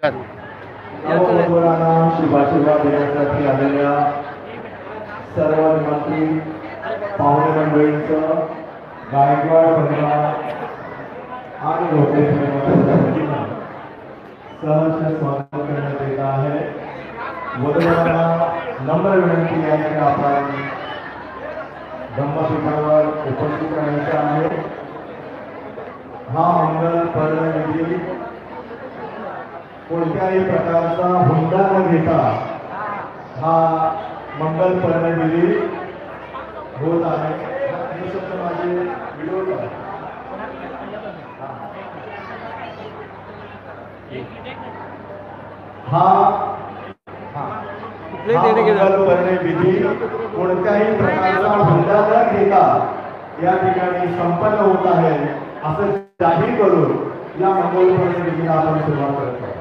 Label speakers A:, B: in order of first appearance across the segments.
A: नवमुलांना शुभाशीर्वाद देण्यासाठी आलेल्या सर्व निमंत्रित पाहुणे मंडळींचं गायकवाड परिवार आणि लोकले परिवाराच्या सहर्ष स्वागत करण्यात येत आहे। वधूवरांना नम्र विनंती आहे की आपण धम्मपीठावर उपस्थित राहायचे आहे। हा मंगल पर्वदिनी कोणत्याही प्रकारचा हुंडा न घेता हा मंगल पर्वदिनी होत आहे। माझे व्हिडिओ हा मंगल पर्वदिनी कोणत्याही प्रकारचा हुंडा न घेता या ठिकाणी संपन्न होत आहे असं जाहीर करून या मंगल पर्वदिनीला आपण सुरुवात करतो।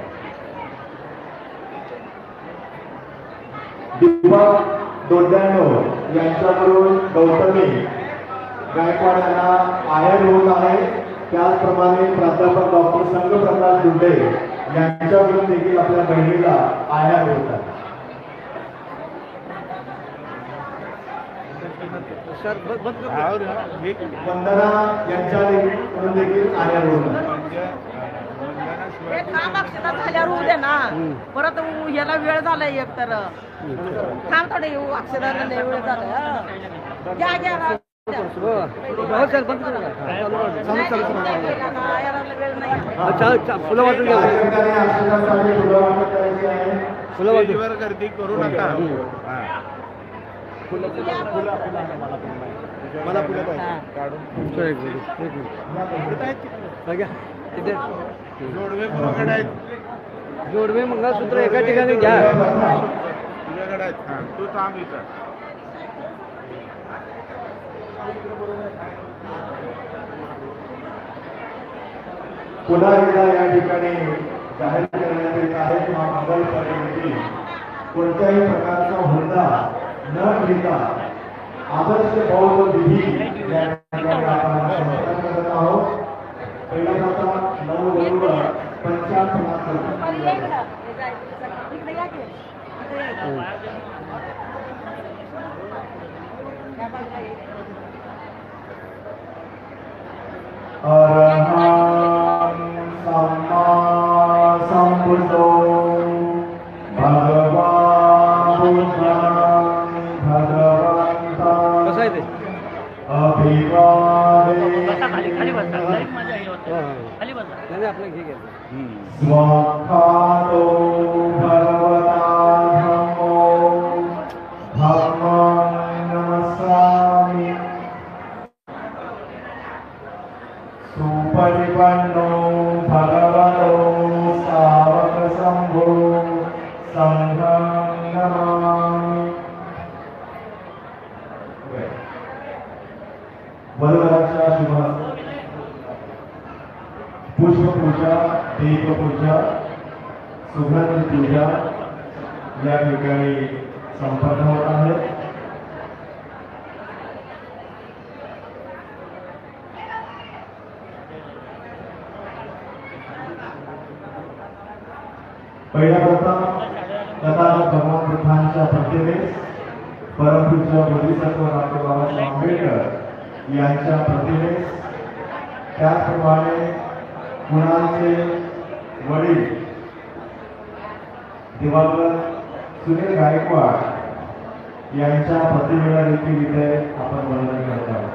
A: दीपक दोड्यानो यांच्याकडून गौतमी गायकवाड यांना आहेर होत आहे। त्याचप्रमाणे प्राध्यापक डॉक्टर संघप्रकाश दुबे यांच्याकडून देखील आपल्या बहिणीला आहेर होत आहे। वंदना यांच्याकडून देखील आहेर होत आहे।
B: झाल्यावर होऊ दे ना, परत याला वेळ झाला एक तर थांब थोडे येऊ अक्षराला वेळ झाला। घ्या घ्या
C: फुलं वाटून घ्या, फुलं वाटून गर्दी करू नका। मला फुलं जोडवे कोणाकडे आहेत? जोडवे मंगळसूत्र एका ठिकाणी घ्या तुझ्याकडे आहेत। हां तू थांब इथं।
A: पुन्हा एकदा या ठिकाणी जाहीर करण्यात येत आहे की मंगल पर्वदिनी कोणत्याही प्रकारचा हुंडा न घेता आदर्श बौद्ध विधी या ठिकाणी आपण संपन्न करत आहोत। पहिल्यांदा 9 नोव्हेंबर 55 अरहं सम्मा सम्बुद्धो भगवान् बुद्धं भगवन्तं अभिवादयामि। स्वाखातो भगवता धम्मो धम्मं नमस्सामि। सुपरिपन्नो भगवतो सावक संघो संघं नमामि। वधूवरांच्या शुभ पुष्पपूजा, दीपपूजा, सुगंध पूजा या ठिकाणी संपन्न होत आहे। पहिल्या प्रथम तथागत भगवान बुद्धांच्या प्रतिमेस परमपूज्य बोधिसत्व डॉक्टर बाबासाहेब आंबेडकर यांच्या प्रतिमेस, त्याचप्रमाणे कुणालचे वडील दिवंगत सुनील गायकवाड यांच्या प्रतिमेला देखील इथे आपण वंदन करत आहोत।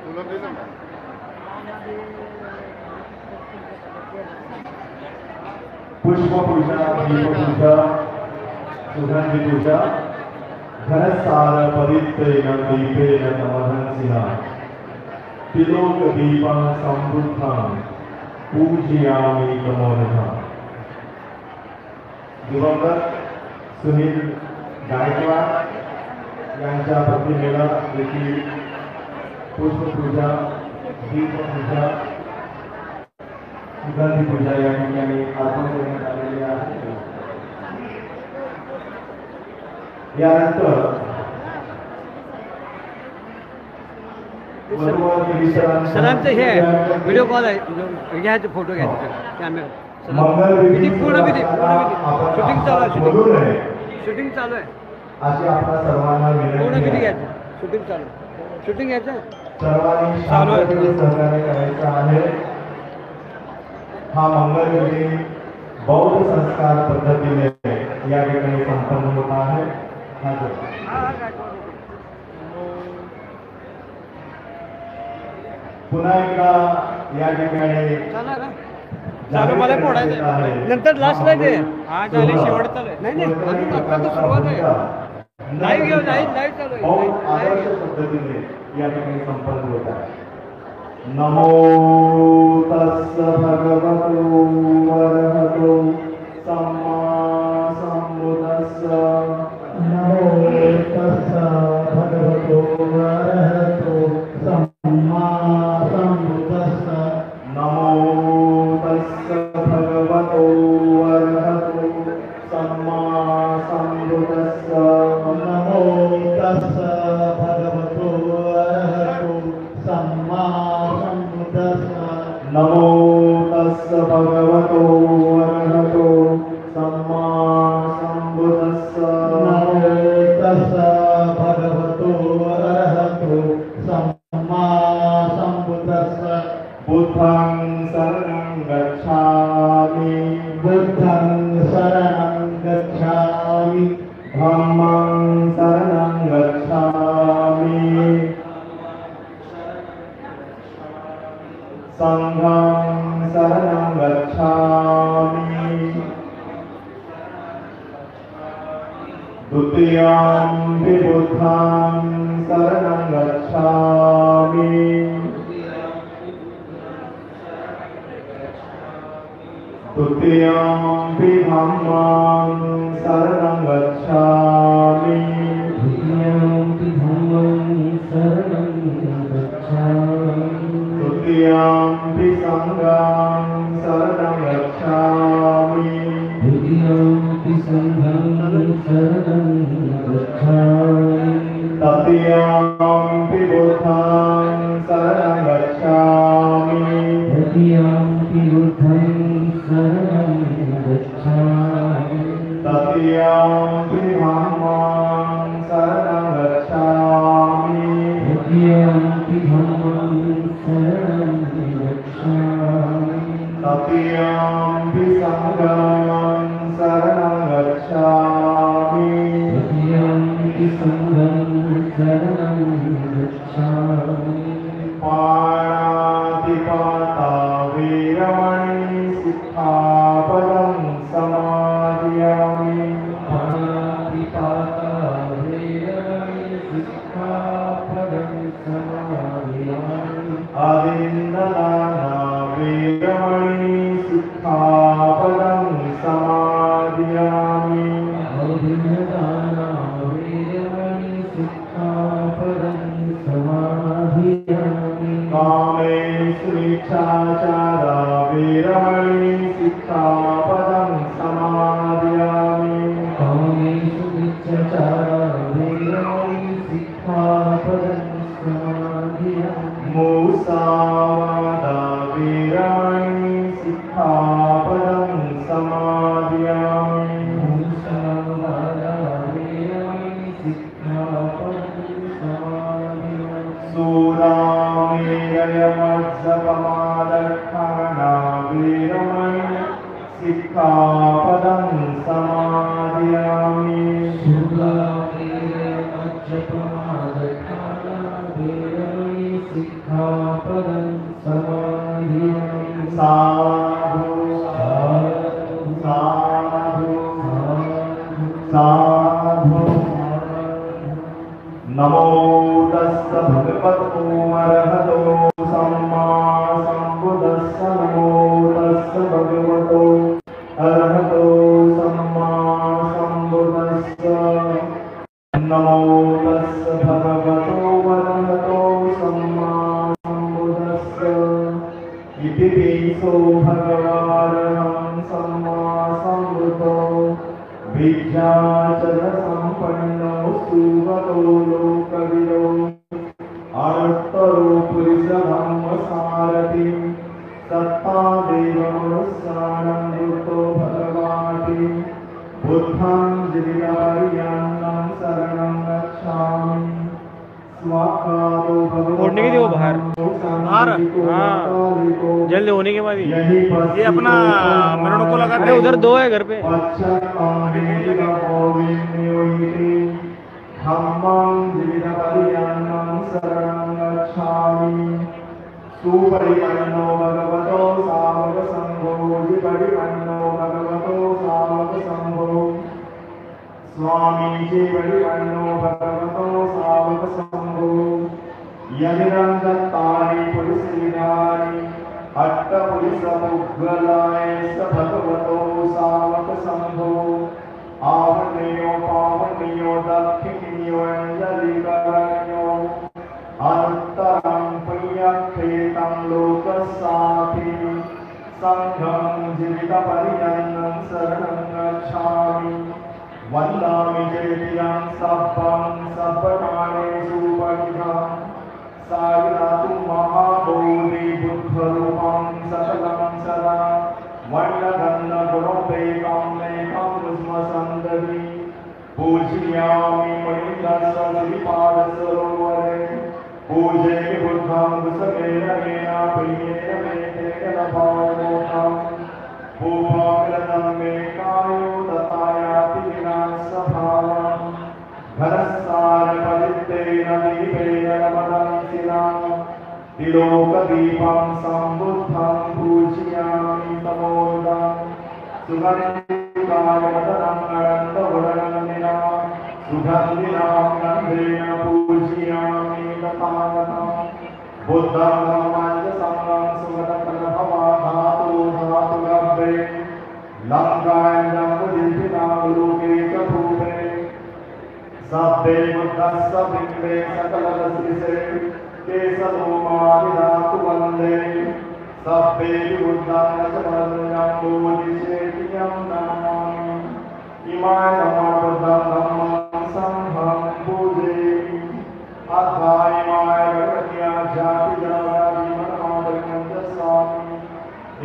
C: फुलं दे ना।
A: पुष्पपूजा दीपपूजा सुगंधिपूजा घनसार परित्रेण दीपेन नमहंसिना तिलोक दीपं समृद्धं पूजयामि तमोनः। दिवंगत सुनील गायकवाड यांच्या प्रतिमेला देखील पुष्पपूजा दीपपूजा सुगंधिपूजा या ठिकाणी अर्पण करण्यात आलेली आहे। यानंतर
C: सरांचं हे व्हिडिओ कॉल आहे घ्यायचे फोटो घ्यायचे कॅमेरा
A: मंगल
C: पूर्ण विधी शूटिंग चालू आहे शूटिंग चालू आहे
A: अशी आपल्या सर्वांना
C: पूर्ण
A: विनंती
C: विधी
A: आहे।
C: घ्यायचं शूटिंग शूटिंग घ्यायचं
A: सर्वांनी
C: चालू आहे।
A: शांततेने सहकार्य करायचं आहे। हा मंगलविधी बौद्ध संस्कार पद्धतीने या ठिकाणी संपन्न होत आहे। पुन्हा एकदा या ठिकाणी
C: चालू मला फोडायचं आहे। नंतर लास्टला ते आज आले शेवट चालू आहे नाही नाही अजून आता तर सुरुवात आहे लाईव्ह घेऊ लाईव्ह चालू आहे
A: बहुत आदर्श पद्धतीने या ठिकाणी संपन्न होत आहे। नमो तस्स भगवतो वरहतो सम्मा सम्बुद्धस्स। नमो तस्स भगवतो वरहतो सम्मा सम्बुद्धस्स। नमो तस्स भगवतो वरहतो सम्मा सम्बुद्धस्स। नमो तस्स भगवतो वरहतो सम्मा सम्बुद्धस्स। नमो तस्स भगवतो वरहतो सम्मा सम्बुद्धस्स। नमो तस्स भगवतो वरहतो सम्मा सम्बुद्धस्स। बुद्धं शरणं गच्छामि बुद्धं शरणं गच्छामि धम्मं शरणं गच्छामि संघं शरणं गच्छामि। द्वितीयं बुद्धं शरणं गच्छामि। तृतीयं धम्मं शरणं गच्छामि। तृतीयं धम्मं शरणं गच्छामि। तृतीयं संघं शरणं गच्छामि। तृतीयं संघं शरणं गच्छामि। तृतीयं बुद्धं शरणं गच्छामि। तृतीयं बुद्धं शरणं गच्छामि। तृतीयं धम्मं शरणं गच्छामि। तृतीयं धम्मं शरणं गच्छामि। तृतीयं संघं शरणं गच्छामि। तृतीयं संघं शरणं गच्छामि। पाणातिपाता वीरमणि सिक्खापदं समादयामि। पाणातिपाता वीरमणि सिक्खापदं समादयामि। आदिन्ददाना वीरमणि सिक्खापदं समादयामि। आदिन्ददाना वीरमणि सिक्खापदं समादयामि। कामेष्मिच्छाचारा वीरमणि सिक्खापदं समादयामि। कामेष्मिच्छाचारा वीरमणि सिक्खापदं समादयामि। मुसावादा वीरमणि सिक्खापदं समादयामि। मुसावादा वीरमणि सिक्खापदं समादयामि। सूरामेरयमज्जपमादर्पणा वीरमणि सिक्खापदं समादयामि। सूरामेरयमज्जपमादर्पणा वीरमणि सिक्खापदं समादयामि। साधु साधु साधु नमो तस्स भगवतो अरहतो सम्मा सम्बुद्धस्स नमो तस्स भगवतो अरहतो सम्मा सम्बुद्धस्स नमो तस्स भगवतो अरहतो सम्मा सम्बुद्धस्स इति तेसो भगवान् सम्मा सम्बुद्धो विद्याचर संपन्नो सुगतो लोकविदो अर्थरो पुरुष धम्म सारथि सत्ता देव मनुष्यानं युक्तो भगवाति बुद्धं जिविदार्यान्नं शरणं गच्छामि स्वाकारो
C: फोड़ने के लिए वो बाहर जल्द होने के बाद ही ये अपना मरणों को लगा। अरे उधर दो है घर पे।
A: सुपरिपन्नो भगवतो सावक संघो विपरिपन्नो भगवतो सावक संघो स्वामी जी परिपन्नो भगवतो सावक संघो यदिदं दत्तानि पुरुषीणानि अट्टपुरुषमुग्गलाय स भगवतो सावक संघो आवनेयो पावनेयो दक्षिणेयो अंजलिकरणयो अनन्तरं प्रियक्षेतं लोकसाथि संघं जीवितपर्यन्तं शरणं गच्छामि वन्दामि चेतियं सब्बं सब्बकालेषु परिधां सायिनातु महाबोधि बुद्धरूपं सकलं सदा वन्नगन्नगुणोपेतं नेकं स्मसन्दति पूजयामि मणिन्दस्य श्रीपादसरोवरे पूजे बुद्धं कुसमेन मेन प्रियेण मे तेन भावोऽहं भूभाग्रतं मे कायो दत्तायाति विनाशभावं घनसारपरित्तेन दीपेन नमदंसिना तिलोकदीपं सम्बुद्धं पूजयामि तमोदं सुगन्धिकाय मदनं नरन्दवदनन्दिना सुगन्धिनां गन्धेन पूजयामि तथागतं बुद्धं धम्मं च सङ्घं सुगतकलभवा धातु धातुगर्भे लङ्कायां जम्बुदीपिनां लोके च भूते सब्बे बुद्धस्य बिम्बे सकलदशिषे केशलोमादिधातु वन्दे सब्बे बुद्धं च वन्दं नमामि इमाय नमः बुद्धं धम्मं संघं पूजयामि अथाय इमाय भगवत्या जातिजनजातिमनोदर्शनं दस्सामि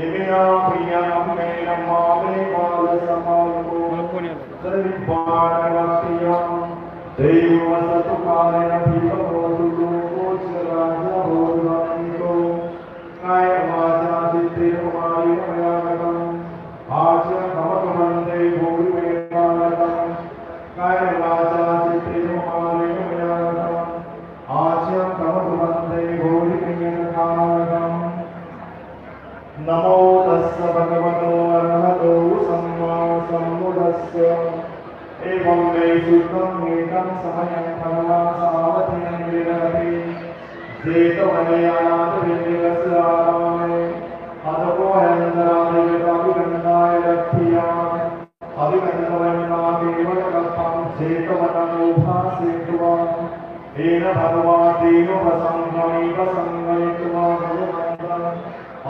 A: इमिना प्रियं मे नमामि बालसमागमो सर्वाणवक्त्यं दैवसत्कालेन भीमभवतु लोकोच्चराजभोगानिको कायवाचा चित्तेन मया गतम् आच्य भवतु भूरिवेदागतम् कायवाचा चित्तेन मया गतम् आच्य भवतु भूरिवेदागतम् नमो तस्स भगवतो अरहतो सम्मा सम्बुद्धस्य एवं मे शुद्धं एकं समयं भगवान् सावधिं विदधति जेतवने अनाथविन्दस्य आरामे अदपो हयन्दरादिगताभिगन्धाय लक्ष्याम् अभिगन्धवन्नादेवकल्पं जेतवनमोभासेतुवा येन भगवादेव प्रसङ्गमेव सङ्गयित्वा भगवन्तम्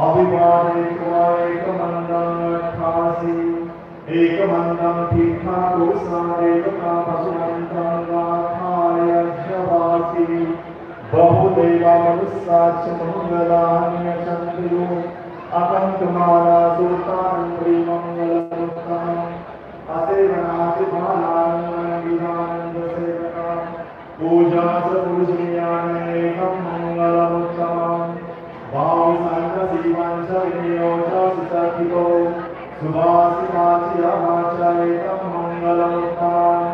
A: अभिवादयित्वा एकमन्दं अट्ठासि एकमन्दं तीर्थाकुसादेवता पशुमन्तं गाथाय जवासि बहुदेवा मनुष्याच्च मङ्गलान्यचन्द्रो अकन्तमाला सुतान्त्रिमङ्गलमुत्तमम् असेवनाचिमालान्विदानन्दसेवका पूजा स पूजनीयानेकं मङ्गलमुत्तमम् भावसङ्गसीवं च विनियोज सुसखितो सुभाषिताचिरमाचरितं मङ्गलमुत्तमम्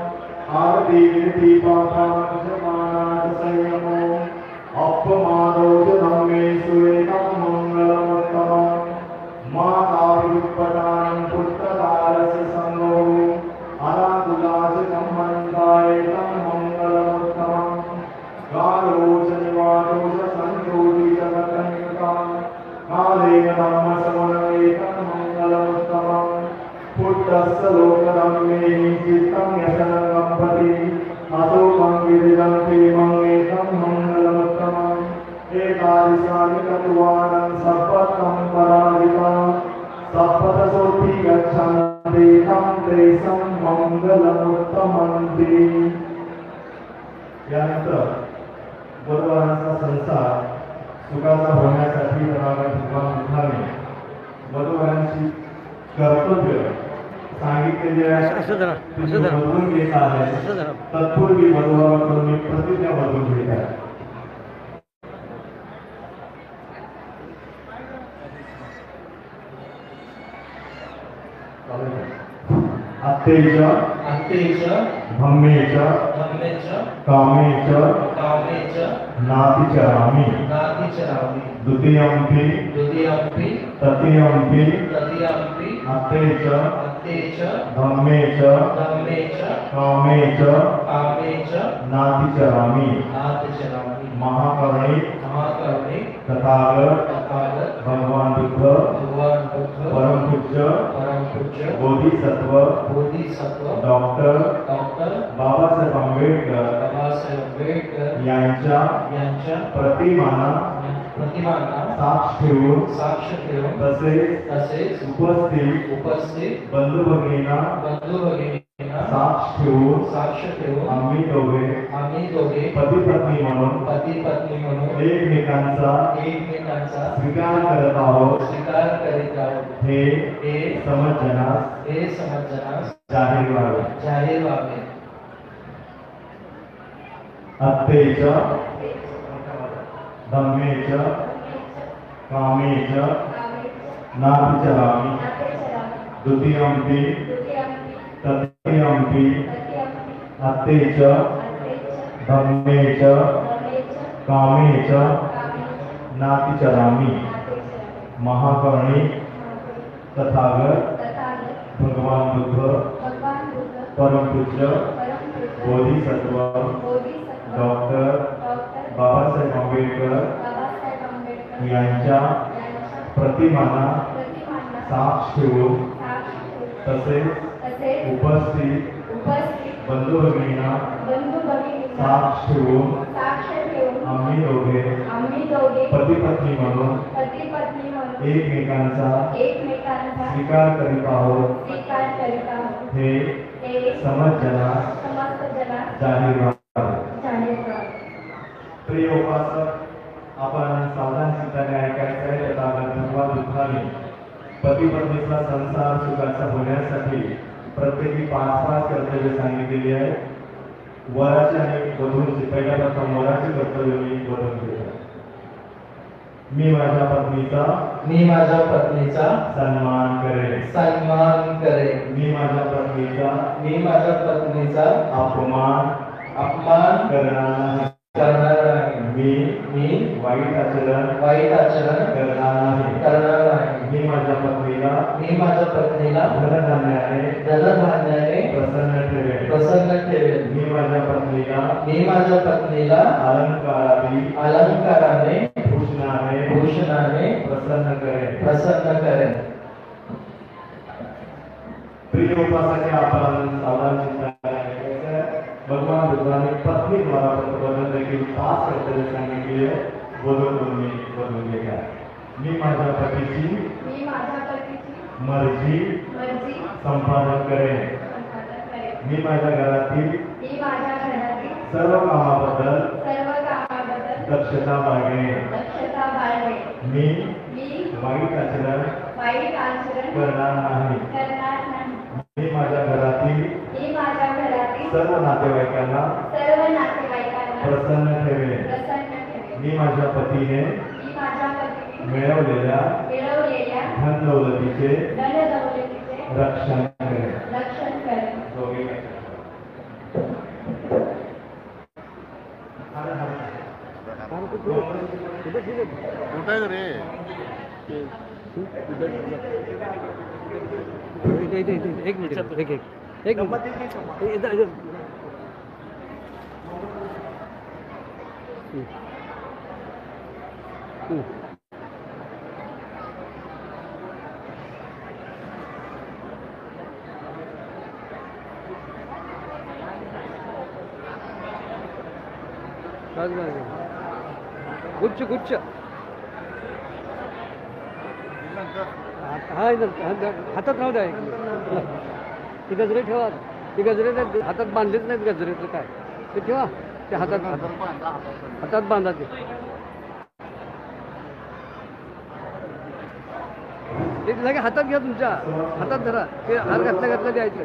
A: आरतीर्तिपाठाञ्जमानाचसंयमो अपमादो च धम्मेषु एकं मङ्गलमुत्तमम् कर्तव्य सांगितलेल्या
C: असं धरा,
A: तुम्ही
C: असं धरा.
A: बदलून घेत आहे
C: असं धरा.
A: तत्पूर्वी बदलावाकडून मी प्रतिज्ञा बदलून घेत आहे. अत्तेच धम्मेच कामेच नातिचरामि द्वितीयंपि तृतीयंपि अत्तेच धम्मेच कामेच नातिचरामि महाकरुणिक तथागत भगवान बुद्ध परम पूज्य बोधिसत्व डॉक्टर बाबासाहेब आंबेडकर यांच्या प्रतिमांना साक्ष ठेवून तसेच उपस्थित बंधू भगिनींना साक्ष ठेवून आम्ही दोघे पती पत्नी म्हणून एकमेकांचा स्वीकार करत आहोत हे समजण्यास जाहीर व्हावे. अत्तेच धम्मेच कामेच नातिचरामि द्वितीयंपि तृतीयंपि अत्तेच धम्मेच कामेच नातिचरामि महाकरुणिक तथागत भगवान बुद्ध परम पूज्य बोधिसत्व डॉक्टर बाबासाहेब आंबेडकर यांच्या प्रतिमांना साक्ष ठेवून तसेच उपस्थित बंधू भगिनींना साक्ष ठेवून आम्ही दोघे पती पत्नी म्हणून एकमेकांचा स्वीकार करीत आहोत हे समजण्यास जाहीर व्हावे. प्रिय उपासक, आपण सावधान चित्ताने ऐकायचं आहे. भगवान बुद्धांनी पती पत्नीचा संसार सुखाचा होण्यासाठी प्रत्येकी 5 कर्तव्य सांगितलेली आहे. वराचे आणि वधूंचे पहिल्या प्रथम वराचे कर्तव्य मी बोलून घेतो. मी माझ्या पत्नीचा सन्मान करेन. मी माझ्या पत्नीचा अपमान करणार नाही. मी वाईट आचरण करणार नाही. मी माझ्या पत्नीला धनधान्याने प्रसन्न ठेवेन. मी माझ्या पत्नीला अलंकाराने भूषणाने प्रसन्न करेन. प्रिय उपासक, आपण सावधान चिंतन भगवान बुद्धाने पत्नी द्वारा प्रतिपादन देखील 5 कर्तव्य सांगितले. बोलून घ्या. मी माझ्या पतीची मर्जी संपादन करेन. मी माझ्या घरातील सर्व कामाबद्दल दक्षता बाळगेन. मी वाईट आचरण करणार नाही. मी माझ्या घरातील सर्व नातेवाईकांना प्रसन्न ठेवेन. मी माझ्या पतीने मिळवलेल्या धन दौलतीचे रक्षण करेन.
C: एक मिनिट गुच्छ हातात राहू द्या. ती गजरे ठेवा. ती गजरे हातात बांधलेच नाहीत. गजरेचं काय ते ठेवा. ते हातात बांधा ते. ते लगे हातात घ्या तुमच्या हातात धरा ते हात घातलं द्यायचं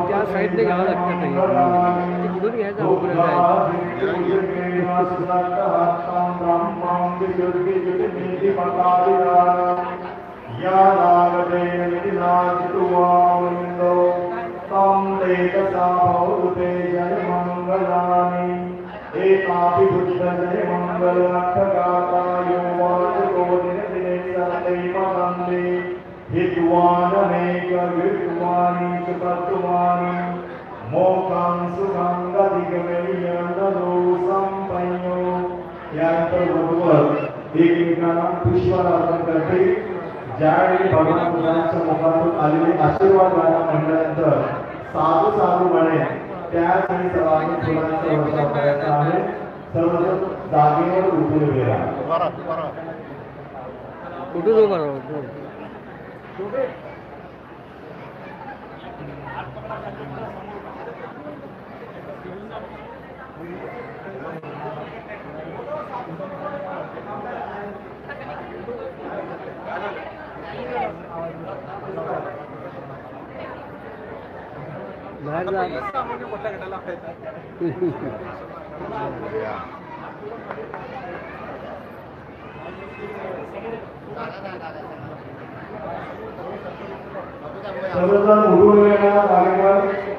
C: त्या साईडने घ्यावं लागतं कुठून घ्यायचं
A: एकमेकांना पुष्पाला अर्पण करते ज्यावेळी भगवान बुद्धांच्या मुखातून आलेले आशीर्वाद गाणं म्हणल्यानंतर साधू साधू म्हणे त्यासाठी सर्वांनी फुलांचा वर्षाव करायचा आहे सर्वजण जागेवर उठून उभे राहा
C: कुठून उभं राहा
A: सर्वजण उठून येणार जागेवर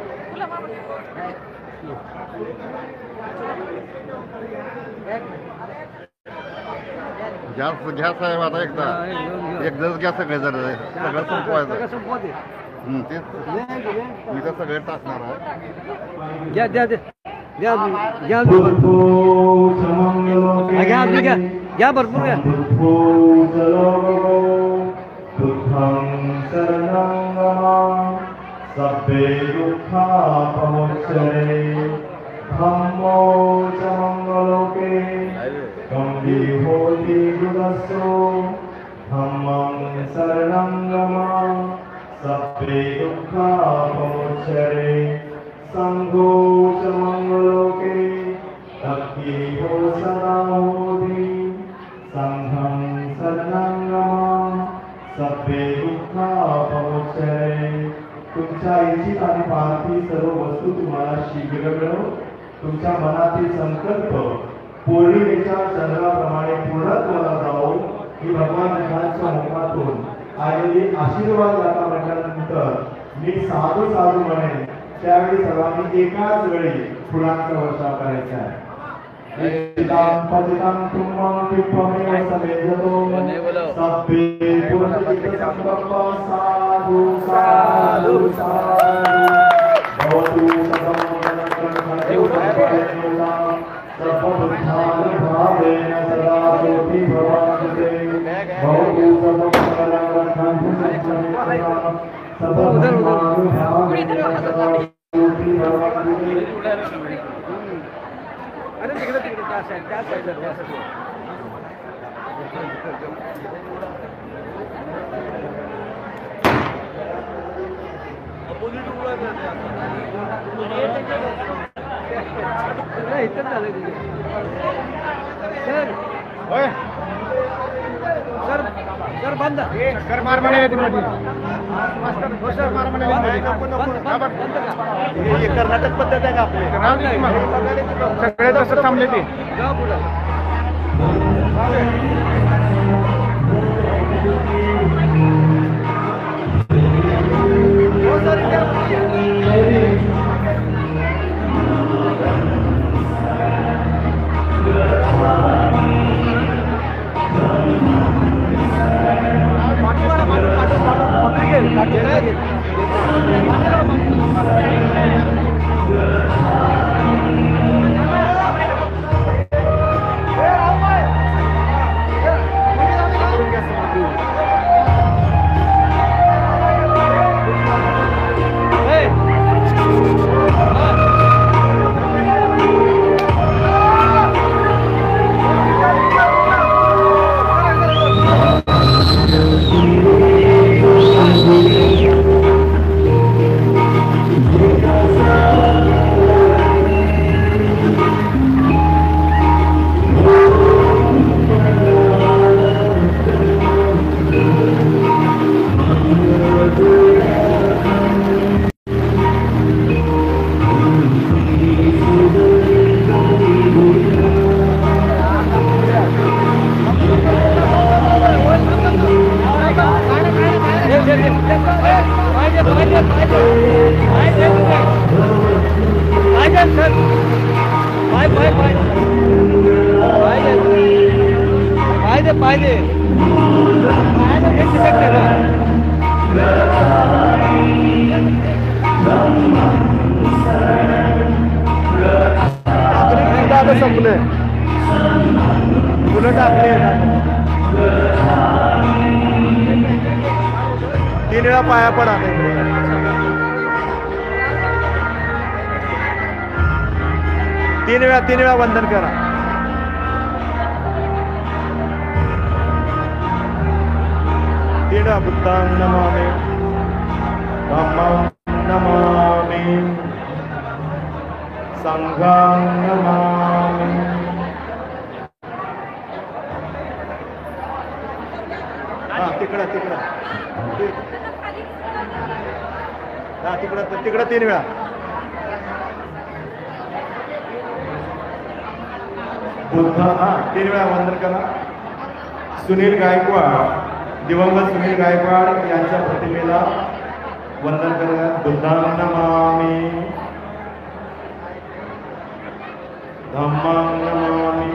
D: घ्या साहेब आता एकदा एकदाच घ्या सगळे जर सगळं संपवायचं तेच मी तर सगळे टाकणार आहे
C: घ्या द्या द्या घ्या घ्या घ्या घ्या भरपूर घ्या
A: सब्बे दुःखापमुच्यते धम्मो च मंगलोके गम्भीर होति गुणस्सो धम्मं शरणं गमा सब्बे दुःखापमुच्यते संघो च मंगलोके तद्विहो सदा होति संघं शरणं गमा सब्बे दुःखापमुच्यते तुमच्या इच्छित आणि पार्थिव सर्व वस्तू तुम्हाला शीघ्र मिळो तुमच्या मनातील संकल्प पौर्णिमेच्या चंद्राप्रमाणे पूर्णत्वाला जाओ ही भगवान बुद्धांच्या मुखातून आलेली आशीर्वाद गाथा म्हटल्यानंतर मी साधू साधू म्हणेन त्यावेळी सर्वांनी एकाच वेळी फुलांचा वर्षाव करायचा आहे पतितं तुमं पिप्पमेव समेजतो सब्बे पुरस्कृतसंकल्पा साधु साधु साधु भवतु सर्वबुद्धानुभावेन सदा ज्योति भवान्ते भवतु सर्वमङ्गलं
C: अरे तिकडे तिकडे त्या साईडला त्या साईडला इथंच झालं सर सर सर बंद सर मार म्हणे कर्नाटक पद्धत आहे का आपली सगळे तसं थांबले ते जा पुढं संपले फुलं टाकले 3 वेळा पाया पडा 3 वेळा वंदन करा बुद्धां नमामि धम्मं नमामि संघं नमामि तिकडं तिकडं 3 वेळा बुद्ध 3 वेळा वंदन करा सुनील गायकवाड दिवंगत सुनील गायकवाड यांच्या प्रतिमेला वंदन करा बुद्धां नमामि धम्मं नमामि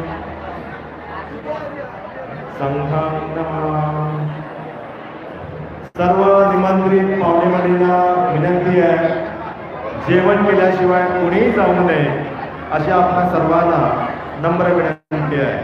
C: संघं नमामि सर्व निमंत्रित पाहुणे मंडळींना विनंती आहे जेवण केल्याशिवाय कोणीही जाऊ नये अशी आपल्या सर्वांना नम्र विनंती आहे